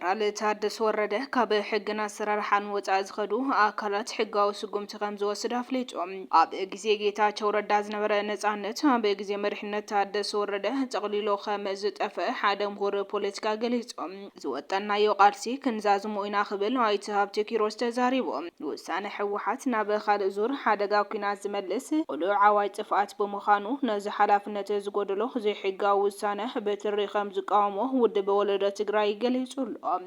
ጀነራል ታደሰ ወረደ ካብ ሕግና አሰራርሓን ወፃኢ ዝኸዱ አካላት ሕጋዊ ስጉምቲ ከም ዝወስድ አፍሊጦም ኣብ ግዜ ጌታቸው ረዳ ዝነበረ ነፃነት ኣብ ግዜ መሪሕነት ታደሰ ወረደ ጠቕሊሎ ከም ዝጠፍአ ሓደ ምሁር ፖለቲካ ገሊፆም ዝወጠናዮ ቃልሲ ክንዛዝሙ ኢና ክብል ኣይተ ሃብተ ኪሮስ ተዛሪቦም ውሳነ ሕወሓት ናብ ካልእ ዙር ሓደጋ ኩናት ዝመልስ ቁሉዕ ዓዋይ ጥፍኣት ብምዃኑ ነዚ ሓላፍነት ዝጎደሎ ዘይሕጋዊ ውሳነ በትሪ ከም ዝቃወሞ ውድብ ወለዶ ትግራይ ገሊጹ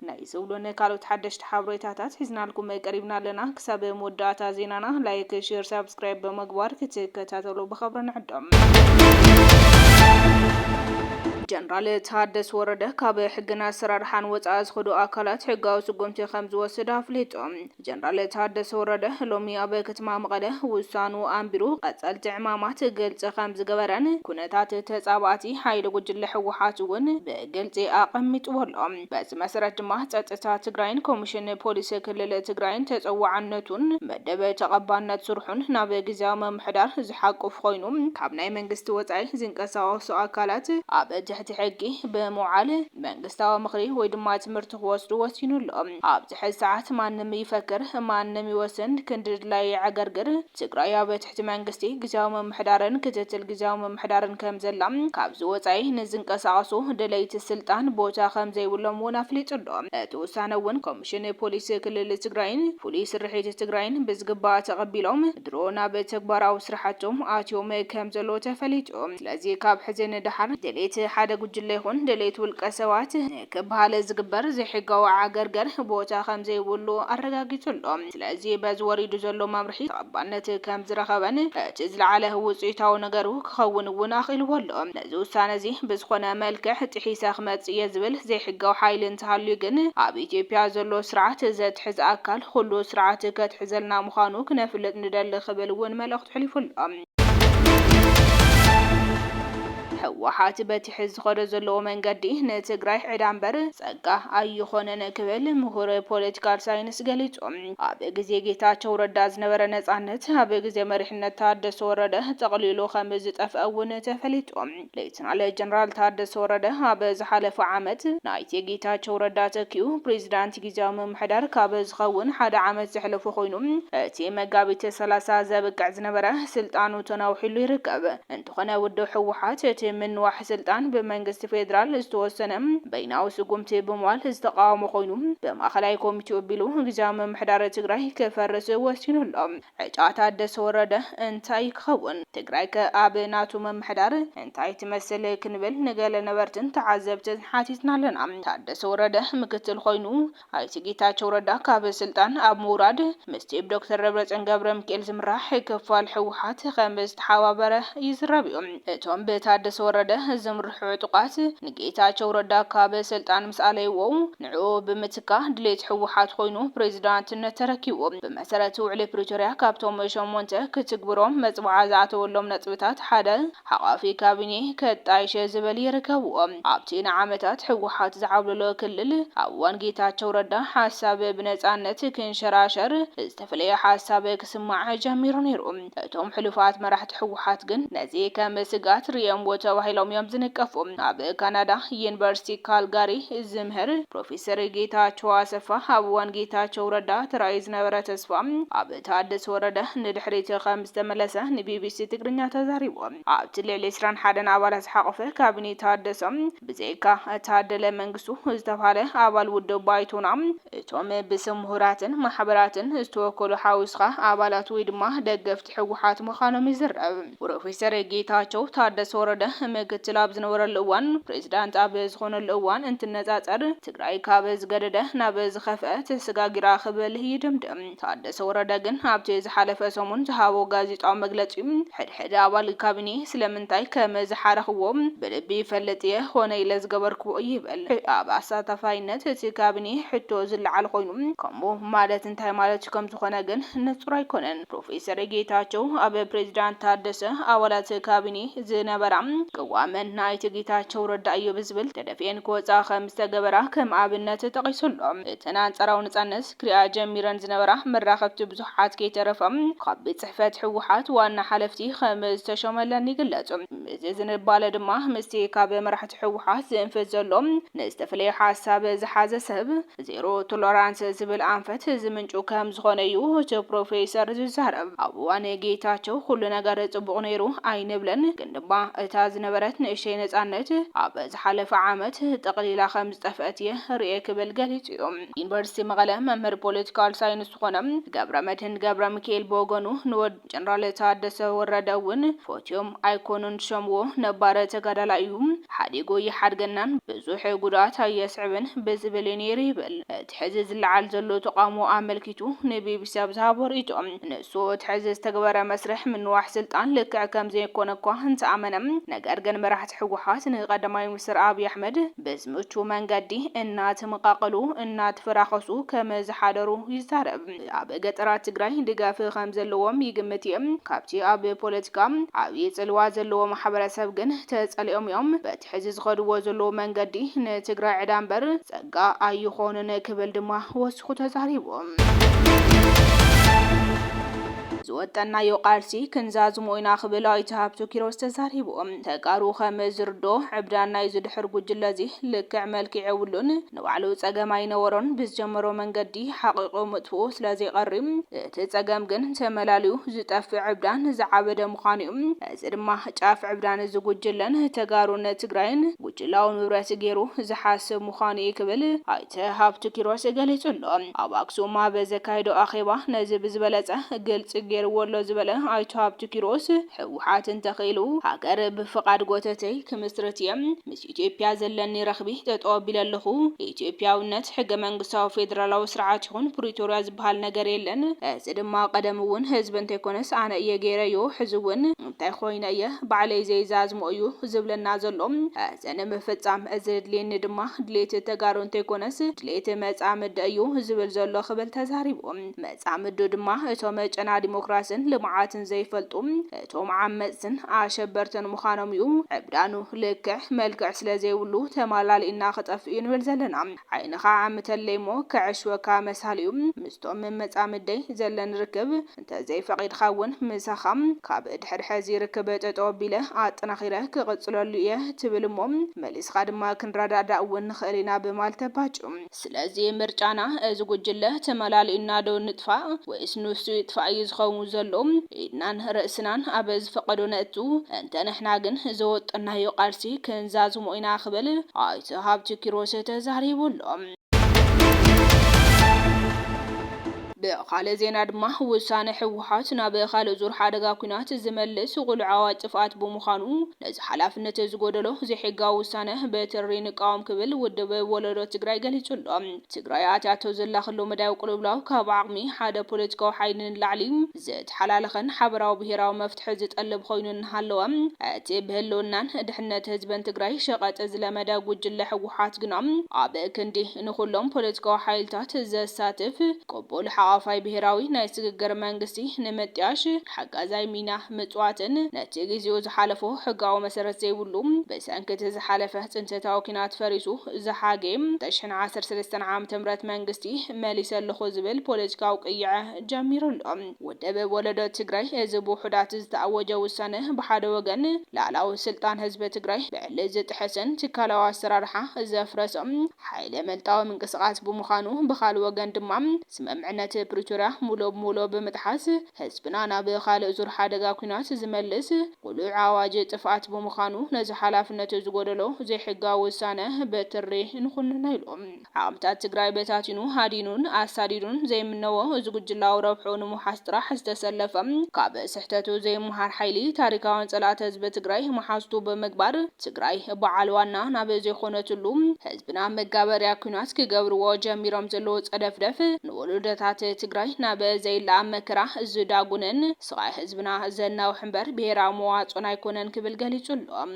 ናይ ሰውሎነ ካልኦት ሓደሽቲ ሓበሬታታት ሒዝናልኩም ቀሪብና ኣለና ክሳብ መወዳእታ ዜናና ላይክ ሼር ሰብስክራይብ በመግባር ክትከታተሉ በኸብረ ንዕዶም ጀነራል ታደሰ ወረደ ካብ ሕግና አሰራርሓን ወፃኢ ዝኸዱ አካላት ሕጋዊ ስጉምቲ ከም ዝወስድ አፍሊጦም ጀነራል ታደሰ ወረደ ሎሚ ኣብ ከተማ መቐለ ውሳኑ ኣንቢሩ ቀጸልቲ ዕማማት ገልጽ ከም ዝገበረን ኩነታት ተጻባእቲ ሓይሊ ጉጅለ ሕወሓት እውን ብግልጽ ኣቐሚጥዎሎም በዚ መሰረት ድማ ጸጥታ ትግራይን ኮሚሽን ፖሊስ ክልል ትግራይን ተጸዋዕነቱን መደበ ተቐባልነት ስርሑን ናብ ግዝያዊ ምምሕዳር ዝሓቁፍ ኮይኑ ካብ ናይ መንግስቲ ወፃኢ ዝንቀሳቐሱ አካላት ኣብ ትሕቲ ሕጊ ብምውዓል መንግስታዊ ምኽሪ ወይ ድማ ትምህርቲ ክወስዱ ወሲኑሎም ኣብዚ ሕዚ ሰዓት ማንም ይፈክር ማንም ይወስን ክንድላይ ዓገርግር ትግራይ ኣብ ትሕቲ መንግስቲ ግዝያዊ ምምሕዳርን ክትትል ግዝያዊ ምምሕዳርን ከም ዘላ ካብዚ ወፃኢ ንዝንቀሳቐሱ ደለይቲ ስልጣን ቦታ ከም ዘይብሎም እውን ኣፍሊጡሎም እቲ ውሳነ እውን ኮሚሽን ፖሊስ ክልል ትግራይን ፍሉይ ስርሒት ትግራይን ብዝግባእ ተቐቢሎም ድሮ ናብ ተግባራዊ ስራሕቶም ኣትዮም ከም ዘሎ ተፈሊጡ ስለዚ ካብ ሕዚ ንድሓር ደለይቲ ሓደ ጉጅለ ይኹን ደለይቲ ውልቀ ሰባት ክበሃል ዝግበር ዘይሕጋዊ ዓገርገር ቦታ ከም ዘይብሉ ኣረጋጊጹሎም ስለዚ በዚ ወሪዱ ዘሎ መምርሒ ተቐባልነት ከም ዝረኸበን እቲ ዝለዓለ ውፅኢታዊ ነገሩ ክኸውን እውን ኣኺልዎሎ ነዚ ውሳነ እዚ ብዝኾነ መልክዕ ጥሒሰ ክመጽእ እየ ዝብል ዘይሕጋዊ ሓይሊ እንተሃልዩ ግን ኣብ ኢትዮጵያ ዘሎ ስርዓት ዘትሕዝ ኣካል ኩሉ ስርዓት ከትሕዘልና ምዃኑ ክነፍልጥ ንደሊ ክብል እውን መልእኽቲ ሕሊፉሎም ሕወሓት በቲ ሕዚ ዝኸደ ዘለዎ መንገዲ ንትግራይ ዕዳ እምበር ፀጋ ኣይኾነን ክብል ምሁር ፖለቲካል ሳይንስ ገሊፆም ኣብ ግዜ ጌታቸው ረዳ ዝነበረ ነፃነት ኣብ ግዜ መሪሕነት ታደሰ ወረደ ጠቕሊሉ ከም ዝጠፍአ እውን ተፈሊጦም ሌተናል ጀነራል ታደሰ ወረደ ኣብ ዝሓለፈ ዓመት ናይቲ ጌታቸው ረዳ ተኪኡ ፕሬዚዳንት ግዝያዊ ምምሕዳር ካብ ዝኸውን ሓደ ዓመት ዘሕለፉ ኮይኑ እቲ መጋቢት 30 ዘብቅዕ ዝነበረ ስልጣኑ ተናውሒሉ ይርከብ እንተኾነ ውድብ ሕወሓት እቲ ምንዋሕ ስልጣን ብመንግስቲ ፌደራል ዝተወሰነ በይናዊ ስጉምቲ ብምዋል ዝተቃወሞ ኮይኑ በማእኸላይ ኮሚቴ ኣቢሉ ግዝያዊ ምምሕዳር ትግራይ ክፈርስ ወሲኑሎም ዕጫ ታደሰ ወረደ እንታይ ክኸውን ትግራይ ከኣብ ናቱ ምምሕዳር እንታይ ትመስል ክንብል ንገለ ነበርትን ተዓዘብትን ሓቲትና ኣለና ታደሰ ወረደ ምክትል ኮይኑ ኣይቲ ጌታቸው ረዳ ካብ ስልጣን ኣብ ምውራድ ምስቲ ዶክተር ደብረጽዮን ገብረሚካኤል ዝምራሕ ክፋል ሕወሓት ከም ዝተሓባበረ ይዝረብ እዩ እቶም ብታደሰ ወረደ ዝምርሑ ዕጡቃት ንጌታቸው ረዳ ካብ ስልጣን ምስ ኣለይዎ ንዑ ብምትካ ድሌት ሕወሓት ኮይኑ ፕሬዚዳንትነት ተረኪቡ ብመሰረት ውዕሊ ፕሪቶሪያ ካብቶም ሸሞንተ ክትግብሮም መጽዋዓ ዝኣተወሎም ነጥብታት ሓደ ሓቋፊ ካቢኔ ከጣይሸ ዝብል ይርከብዎም ኣብቲ ንዓመታት ሕወሓት ዝዓብለሎ ክልል ኣብ እዋን ጌታቸው ረዳ ሓሳብ ብነፃነት ክንሸራሸር ዝተፈለየ ሓሳብ ክስማዕ ጀሚሩ ነይሩ እቶም ሕሉፋት መራሕቲ ሕወሓት ግን ነዚ ከም ስጋት ርዮም ተባሂሎም እዮም ዝንቀፉ ኣብ ካናዳ ዩኒቨርሲቲ ካልጋሪ ዝምህር ፕሮፌሰር ጌታቸው ኣሰፋ ኣብ እዋን ጌታቸው ረዳ ተራእዩ ዝነበረ ተስፋ ኣብ ታደሰ ወረደ ንድሕሪት ከም ዝተመለሰ ንቢቢሲ ትግርኛ ተዛሪቡ ኣብቲ ልዕሊ 21 ኣባላት ዝሓቆፈ ካቢኔ ታደሰ ብዘይካ ታደለ መንግስቱ ዝተባሃለ ኣባል ውድብ ባይቶና እቶም ብስም ምሁራትን ማሕበራትን ዝተወከሉ ሓውስኻ ኣባላት ወይ ድማ ደገፍቲ ሕወሓት ምዃኖም ይዝረብ ፕሮፌሰር ጌታቸው ታደሰ ወረደ ምክትል ኣብ ዝነበረሉ እዋን ፕሬዚዳንት ኣብ ዝኾነሉ እዋን እንትነጻጸር ትግራይ ካብ ዝገደደ ናብ ዝኸፍአ ተሰጋጊራ ክብል ይድምድም ታደሰ ወረደ ግን ኣብቲ ዝሓለፈ ሰሙን ዝሃቦ ጋዜጣዊ መግለጺ ሕድሕድ ኣባል ካቢኔ ስለምንታይ ከም ዝሓረኽዎም ብልቢ ይፈልጥ እየ ኾነ ኢለ ዝገበርክዎ ይብል ኣብ ኣሳታፋይነት እቲ ካቢኔ ሕቶ ዝለዓል ኮይኑ ከምኡ ማለት እንታይ ማለት ከም ዝኾነ ግን ንጹር ኣይኮነን ፕሮፌሰር ጌታቸው ኣብ ፕሬዚዳንት ታደሰ ኣባላት ካቢኔ ዝነበራ ቅዋመን ናይቲ ጌታቸው ረዳ እዩ ብዝብል ተደፊአን ክወፃ ከም ዝተገበራ ከም ኣብነት ተጠቂሱሎም እተን አንጻራዊ ነጻነት ክሪኣ ጀሚረን ዝነበራ መራኸብቲ ብዙሓት ከይተረፈም ካብ ጽሕፈት ሕወሓት ዋና ሓለፍቲ ከም ዝተሾመለን ይግለጹ። እዚ ዝንባለ ድማ ምስቲ ካብ መራሕቲ ሕወሓት ዝንፈት ዘሎም ንዝተፈለየ ሓሳብ ዝሓዘ ሰብ ዜሮ ቶለራንስ ዝብል አንፈት ዝምንጩ ከም ዝኾነ እዩ እቲ ፕሮፌሰር ዝዛረብ። ኣብ እዋን ጌታቸው ኩሉ ነገር ጽቡቕ ነይሩ ኣይንብለን፣ ግን ድማ እታ ዝነበረት ንእሽተይ ነጻነት ኣብ ዝሓለፈ ዓመት ጠቕሊላ ከም ዝጠፍአት ርኤ ክብል ገሊጹ እዩ። ዩኒቨርሲቲ መቐለ መምህር ፖለቲካል ሳይንስ ዝኾነ ገብረ መድህን ገብረ ሚካኤል ብወገኑ ንወድ ጀነራል ታደሰ ወረደ እውን ፎትዮም ኣይኮኑን ሸምዎ ነባረ ተጋዳላይ እዩ ሓዲጎ ይሓድገናን ብዙሕ ጉድኣት ኣየስዕብን ብዝብል ነይሩ ይብል። እቲ ሕዚ ዝለዓል ዘሎ ተቃውሞ ኣመልኪቱ ንቢቢሲ ኣብዝሃቦ ሪኢቶም ንሱ እቲ ሕዚ ዝተገበረ መስርሕ ምንዋሕ ስልጣን ልክዕ ከም ዘይኮነ እኳ እንተኣመነም፣ ነገር ግን መራሕቲ ሕወሓት ንቀዳማይ ሚኒስትር ኣብይ ኣሕመድ ብዝምቹ መንገዲ እናተመቃቀሉ እናተፈራኸሱ ከም ዝሓደሩ ይዛረብ። ኣብ ገጠራት ትግራይ ድጋፍ ከም ዘለዎም ይግምት እዮም። ካብቲ ኣብ ፖለቲካ ዓብይ ጽልዋ ዘለዎ ማሕበረሰብ ግን ተጸሊኦም እዮም። በቲ ሕዚ ዝኸድዎ ዘለዎ መንገዲ ንትግራይ ዕዳንበር ጸጋ ኣይኾኑን ክብል ድማ ወስኹ ተዛሪቦም። ዝወጠናዮ ቃልሲ ክንዛዝሞ ኢና ክብል ኣይተ ሃብቱ ኪሮስ ተዛሪቦም። ተጋሩ ከም ዝርዶ ዕብዳን ናይ ዝድሕር ጉጅለ እዚ ልክዕ መልክዕ የብሉን፣ ንባዕሉ ጸገም ኣይነበሮን ብዝጀመሮ መንገዲ ሓቂቁ ምጥፍኡ ስለዘይቀሪም እቲ ጸገም ግን ተመላልዩ ዝጠፍዕ ዕብዳን ዝዓበደ ምዃኑ እዩ። እዚ ድማ ጫፍ ዕብዳን ዝጉጅለን ተጋሩን ትግራይን ጉጅላዊ ንብረት ገይሩ ዝሓስብ ምዃኑ ክብል ኣይተ ሃብቱ ኪሮስ ገሊጹሎ። ኣብ ኣክሱም ኣብ ዘካየዶ ኣኼባ ነዚ ብዝበለጸ ግልጽ ገይርዎሎ ዝበለ ኣይተ ሃብቱ ኪሮስ ሕወሓት እንተኺሉ ሃገር ብፍቃድ ጎተተይ ክምስረት እየ፣ ምስ ኢትዮጵያ ዘለኒ ረኽቢ ጠጠው ኣቢለ ኣለኹ፣ ኢትዮጵያውነት ሕገ መንግስታዊ ፌደራላዊ ስርዓት ይኹን ፕሪቶሪያ ዝበሃል ነገር የለን፣ እዚ ድማ ቀደም እውን ህዝቢ እንተይኮነስ ኣነ እየ ገይረዮ፣ ሕዚ እውን እንታይ ኮይነ እየ ባዕለይ ዘይዛዝሞ እዩ ዝብለና ዘሎ፣ እዘን ምፍጻም እዚ ድልየኒ ድማ ድሌት ተጋሩ እንተይኮነስ ድሌት መጻምድ እዩ ዝብል ዘሎ ክብል ተዛሪቦም። መጻምድ ድማ እቶም ጨና ዲሞክራሲን ልምዓትን ዘይፈልጡ እቶም ዓመፅትን ኣሸበርትን ምዃኖም እዩ። ዕብዳኑ ልክዕ መልክዕ ስለዘይብሉ ተማላሊእና ክጠፍእ እዩ ንብል ዘለና። ዓይንኻ ዓምተለይሞ ክዕሽወካ መሳልዩ ምስቶም መጻምደይ ዘለን ርክብ እንተዘይፈቂድካ እውን ምሳኻም ካብ ድሕሪ ሕዚ ርክብ ጠጠው ኣቢለ ኣጠናኺረ ክቕጽለሉ እየ ትብል እሞ መሊስካ ድማ ክንረዳዳእ እውን ንኽእል ኢና ብማል ተባጩ። ስለዚ ምርጫና እዚ ጉጅለ ተመላሊእና ዶ ንጥፋእ ወይስ ንሱ ይጥፋእ እዩ ዝኸውን ዘሎ? ኢድናን ርእስናን ኣብ ዝፈቀዶ ነእቱ እንተ ንሕና ግን ዘወጠናዮ ቃልሲ ክንዛዝሞ ኢና ክብል ኣይተ ሃብቱ ኪሮስ ተዛሪቡሎም። በኻልእ ዜና ድማ ውሳነ ሕወሓት ናብ ካልእ ዙር ሓደጋ ኩናት ዝመልስ ቁልዓዊ ጥፍኣት ብምዃኑ ነዚ ሓላፍነት ዝጎደሎ ዘይሕጋዊ ውሳነ በትሪ ንቃወም ክብል ውድብ ወለዶ ትግራይ ገሊጹሎ። ትግራይ ኣትያቶ ዘላ ክሎ መዳይ ቁልብላው ካብ ዓቕሚ ሓደ ፖለቲካዊ ሓይሊ ንላዕሊ ዝተሓላለኸን ሓበራዊ ብሄራዊ መፍትሒ ዝጠልብ ኮይኑ እናሃለወ እቲ ብህልውናን ድሕነት ህዝበን ትግራይ ሸቐጥ ዝለመደ ጉጅለ ሕወሓት ግና ኣብ ክንዲ ንኩሎም ፖለቲካዊ ሓይልታት ዘሳትፍ ቅቡል ሓፋይ ብሄራዊ ናይ ስግግር መንግስቲ ንምጥያሽ ሓጋዛይ ሚና ምጽዋትን ነቲ ግዚኡ ዝሓለፎ ሕጋዊ መሰረት ዘይብሉ ብሰንኪት ዝሓለፈ ጽንተታዊ ኩናት ፈሪሱ ዝሓገም 2013 ዓመተ ምህረት መንግስቲ መሊስ ኣለኹ ዝብል ፖለቲካዊ ቅይዓ ጀሚሩሎ። ውድብ ወለዶ ትግራይ እዚ ብውሕዳት ዝተኣወጀ ውሳነ ብሓደ ወገን ላዕላዊ ስልጣን ህዝቢ ትግራይ ብዕሊ ዝጥሕስን ትካላዊ ኣሰራርሓ ዘፍረሰም ሓይለ መልጣዊ ምንቅስቃስ ብምዃኑ ብኻልእ ወገን ድማ ስምምዕነት ፕሪቶሪያ ሙሉ ብምጥሓስ ህዝብና ናብ ካልእ ዙር ሓደጋ ኩናት ዝመልስ ቁሉዕ ኣዋጅ ጥፍኣት ብምዃኑ ነዚ ሓላፍነት ዝጎደሎ ዘይሕጋዊ ውሳነ በትሪ ንኹንና ኢሎም። ዓቕምታት ትግራይ በታቲኑ ሃዲኑን ኣሳዲዱን ዘይምነዎ እዚ ጉጅላዊ ረብሑ ንምሓዝ ጥራሕ ዝተሰለፈ ካብ ስሕተቱ ዘይምሃር ሓይሊ ታሪካውን ጸላእቲ ህዝቢ ትግራይ መሓዝቱ ብምግባር ትግራይ በዓል ዋና ናብ ዘይኮነትሉ ህዝብና መጋበርያ ኩናት ክገብርዎ ጀሚሮም ዘለዎ ጸደፍደፍ ንወለዶታት ትግራይ ናብ ዘይለኣም መከራ ዝዳጉንን ስቃይ ህዝብና ዘናውሕ እምበር ብሄራዊ መዋፅኦን ኣይኮነን ክብል ገሊጹሎም።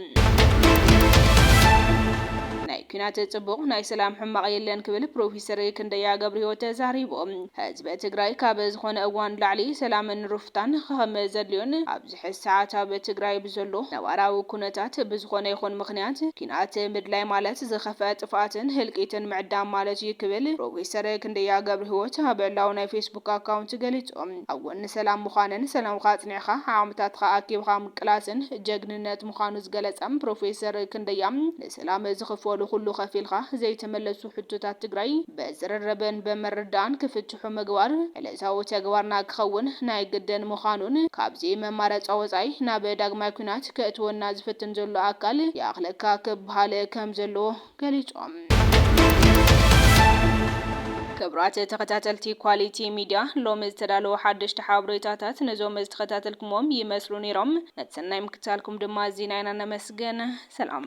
ናይ ኩናት ጽቡቕ ናይ ሰላም ሕማቕ የለን ክብል ፕሮፌሰር ክንደያ ገብረሂወት ተዛሪቦም ህዝቢ ትግራይ ካብ ዝኾነ እዋን ላዕሊ ሰላምን ሩፍታን ከም ዘድልዮን ኣብዚ ሕዚ ሰዓት ኣብ ትግራይ ብዘሎ ነባራዊ ኩነታት ብዝኾነ ይኹን ምኽንያት ኩናት ምድላይ ማለት ዝኸፍአ ጥፍኣትን ህልቂትን ምዕዳም ማለት እዩ ክብል ፕሮፌሰር ክንደያ ገብረሂወት ኣብ ዕላው ናይ ፌስቡክ ኣካውንት ገሊጾም ኣብ ጎኒ ሰላም ምዃንን ሰላምካ ጽኒዕኻ ዓቕምታትካ ኣኪብካ ምቅላስን ጀግንነት ምዃኑ ዝገለጸም ፕሮፌሰር ክንደያ ንሰላም ዝኽፈሉ ኩሉ ከፊልካ ዘይተመለሱ ሕቶታት ትግራይ በዝረረበን በመረዳእን ክፍትሑ ምግባር ዕለታዊ ተግባርና ክኸውን ናይ ግድን ምዃኑን ካብዚ መማረፂ ወጻኢ ናብ ዳግማይ ኩናት ከእትወና ዝፍትን ዘሎ ኣካል የኣኽለካ ክበሃል ከም ዘሎ ገሊጾም ክብራት ተኸታተልቲ ኳሊቲ ሚድያ ሎሚ ዝተዳለወ ሓድሽቲ ሓበሬታታት ነዞም ዝተኸታተልኩሞም ይመስሉ ነይሮም። ነቲ ሰናይ ምክታልኩም ድማ ዚና ኢና ነመስገን። ሰላም